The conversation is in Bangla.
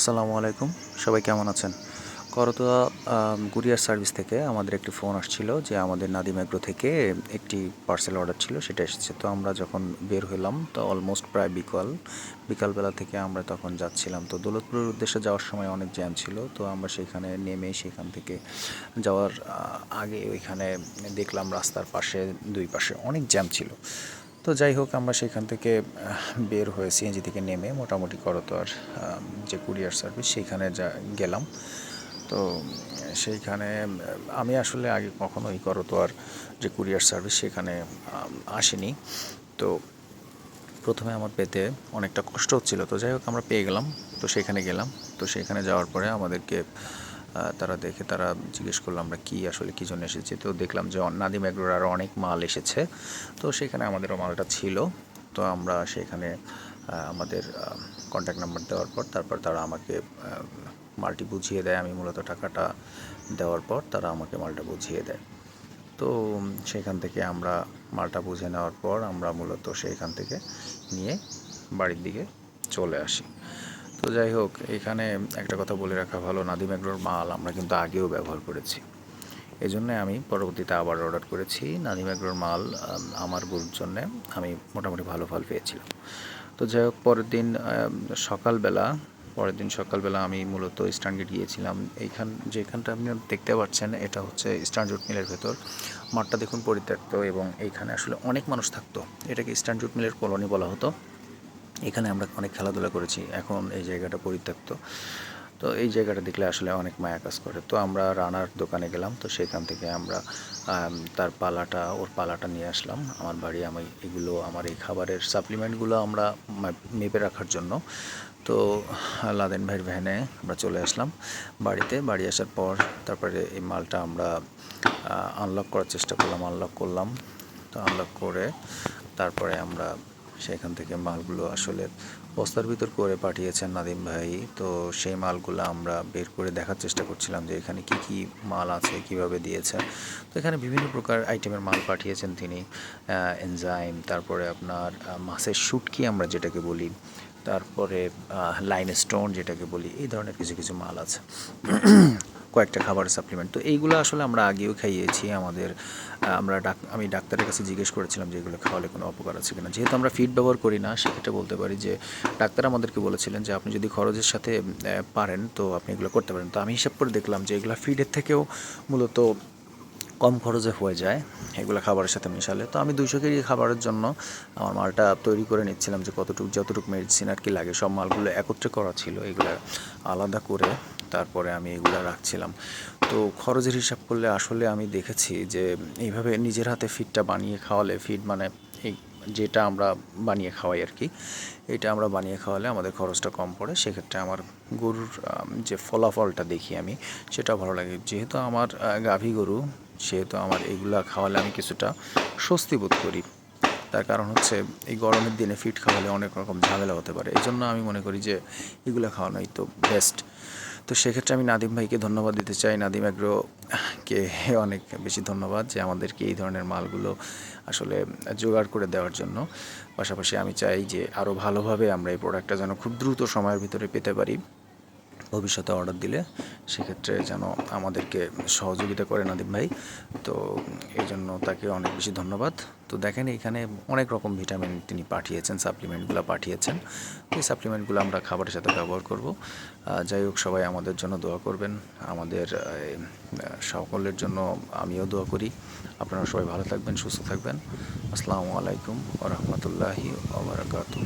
আসসালামু আলাইকুম। সবাই কেমন আছেন? করতোয়া কুরিয়ার সার্ভিস থেকে আমাদের একটি ফোন আসছিল যে আমাদের নাদিম এগ্রো থেকে একটি পার্সেল অর্ডার ছিল, সেটা এসেছে। তো আমরা যখন বের হলাম তো অলমোস্ট প্রায় বিকালবেলা থেকে আমরা তখন যাচ্ছিলাম। তো দৌলতপুরের উদ্দেশ্যে যাওয়ার সময় অনেক জ্যাম ছিল। তো আমরা সেখানে নেমে সেখান থেকে যাওয়ার আগে ওইখানে দেখলাম রাস্তার পাশে দুই পাশে অনেক জ্যাম ছিল। তো যাই হোক, আমরা সেখান থেকে বের হয়ে সিএনজি থেকে নেমে মোটামুটি করতোয়ার যে কুরিয়ার সার্ভিস সেইখানে গেলাম। তো সেইখানে আমি আসলে আগে কখনোই করতোয়ার যে কুরিয়ার সার্ভিস সেখানে আসিনি। তো প্রথমে আমার পেতে অনেকটা কষ্ট হচ্ছিল। তো যাই হোক, আমরা পেয়ে গেলাম। তো সেখানে গেলাম। তো সেখানে যাওয়ার পরে আমাদেরকে তারা জিজ্ঞেস করলো আমরা আসলে কী জন্য এসেছি। তো দেখলাম যে নাদিম এগ্রোর আরও অনেক মাল এসেছে। তো সেখানে আমাদেরও মালটা ছিল। তো আমরা সেখানে আমাদের কন্ট্যাক্ট নাম্বার দেওয়ার পর তারপর তারা আমাকে মালটি বুঝিয়ে দেয়। আমি মূলত টাকাটা দেওয়ার পর তারা আমাকে মালটা বুঝিয়ে দেয়। তো সেখান থেকে আমরা মালটা বুঝে নেওয়ার পর আমরা মূলত সেইখান থেকে নিয়ে বাড়ির দিকে চলে আসি। তো যাই হোক, এখানে একটা কথা বলে রাখা ভালো, নাদিম এগ্রোর মাল আমরা কিন্তু আগেও ব্যবহার করেছি। এই জন্যে আমি পরবর্তীতে আবার অর্ডার করেছি নাদিম এগ্রোর মাল। আমার গরুর জন্যে আমি মোটামুটি ভালো ফল পেয়েছিলাম। তো যাই হোক, পরের দিন সকালবেলা আমি মূলত ইস্টার্ন গেট গিয়েছিলাম। যেখানটা আপনি দেখতে পাচ্ছেন এটা হচ্ছে ইস্টার্ন জুট মিলের ভেতর। মাঠটা দেখুন পরিত্যক্ত, এবং এইখানে আসলে অনেক মানুষ থাকতো। এটাকে ইস্টার্ন জুট মিলের কলোনি বলা হতো। এখানে আমরা অনেক খেলাধুলা করেছি। এখন এই জায়গাটা পরিত্যক্ত। তো এই জায়গাটা দেখলে আসলে অনেক মায়া কাজ করে। তো আমরা রানার দোকানে গেলাম। তো সেখান থেকে আমরা ওর পালাটা নিয়ে আসলাম আমার বাড়ি। আমার এই খাবারের সাপ্লিমেন্টগুলো আমরা মেপে রাখার জন্য। তো লাদেন ভাইয়ের ভ্যানে আমরা চলে আসলাম বাড়ি আসার পর তারপরে এই মালটা আমরা আনলক করার চেষ্টা করলাম, আনলক করলাম। তো আনলক করে তারপরে আমরা সেখান থেকে মালগুলো আসলে বস্তার ভিতর করে পাঠিয়েছেন নাদিম ভাই। তো সেই মালগুলো আমরা বের করে দেখার চেষ্টা করছিলাম যে এখানে কি কি মাল আছে, কিভাবে দিয়েছে। তো এখানে বিভিন্ন প্রকার আইটেমের মাল পাঠিয়েছেন তিনি। এনজাইম, তারপরে আপনার মাছের শুটকি আমরা যেটাকে বলি, তারপরে লাইম স্টোন যেটাকে বলি, এই ধরনের কিছু কিছু মাল আছে। কয়েকটা খাবারের সাপ্লিমেন্ট। তো এইগুলো আসলে আমরা আগেও খাইয়েছি। আমি ডাক্তারের কাছে জিজ্ঞেস করেছিলাম যে এগুলো খাওয়ালে কোনো অপকার আছে কিনা। যেহেতু আমরা ফিড ব্যবহার করি না, সেক্ষেত্রে বলতে পারি যে ডাক্তার আমাদেরকে বলেছিলেন যে আপনি যদি খরচের সাথে পারেন তো আপনি এগুলো করতে পারেন। তো আমি হিসাব করে দেখলাম যে এগুলো ফিডের থেকেও মূলত কম খরচে হয়ে যায় এগুলো খাবারের সাথে মেশালে। তো আমি 200 কেজি খাবারের জন্য আমার মালটা তৈরি করে নিচ্ছিলাম যে যতটুকু মেডিসিন আর কি লাগে সব মালগুলো একত্রে করা ছিল, এগুলো আলাদা করে তারপরে আমি এগুলো রাখছিলাম। তো খরচের হিসাব করলে আসলে আমি দেখেছি যে এইভাবে নিজের হাতে ফিডটা বানিয়ে খাওয়ালে, ফিড মানে এই যেটা আমরা বানিয়ে খাওয়াই আর কি, এটা আমরা বানিয়ে খাওয়ালে আমাদের খরচটা কম পড়ে। সেক্ষেত্রে আমার গরুর যে ফলাফলটা দেখি আমি, সেটা ভালো লাগে। যেহেতু আমার গাভী গরু, সেহেতু আমার এগুলা খাওয়ালে আমি কিছুটা স্বস্তি বোধ করি। তার কারণ হচ্ছে এই গরমের দিনে ফিড খাওয়ালে অনেক রকম ঝামেলা হতে পারে। এই জন্য আমি মনে করি যে এগুলো খাওয়ানোই তো বেস্ট। তো সেক্ষেত্রে আমি নাদিম ভাইকে ধন্যবাদ দিতে চাই। নাদিম এগ্রোকে অনেক বেশি ধন্যবাদ যে আমাদেরকে এই ধরনের মালগুলো আসলে জোগাড় করে দেওয়ার জন্য। পাশাপাশি আমি চাই যে আরও ভালোভাবে আমরা এই প্রোডাক্টটা যেন খুব দ্রুত সময়ের ভিতরে পেতে পারি। ভবিষ্যতে অর্ডার দিলে সেক্ষেত্রে যেন আমাদেরকে সহযোগিতা করে নাদিম ভাই। তো এই জন্য তাকে অনেক বেশি ধন্যবাদ। তো দেখেন, এখানে অনেক রকম ভিটামিন তিনি পাঠিয়েছেন, সাপ্লিমেন্টগুলো পাঠিয়েছেন। এই সাপ্লিমেন্টগুলো আমরা খাবারের সাথে ব্যবহার করব। যাই হোক, সবাই আমাদের জন্য দোয়া করবেন। আমাদের সকলের জন্য আমিও দোয়া করি। আপনারা সবাই ভালো থাকবেন, সুস্থ থাকবেন। আসসালামু আলাইকুম ওয়া রাহমাতুল্লাহি ওয়া বারাকাতুহু।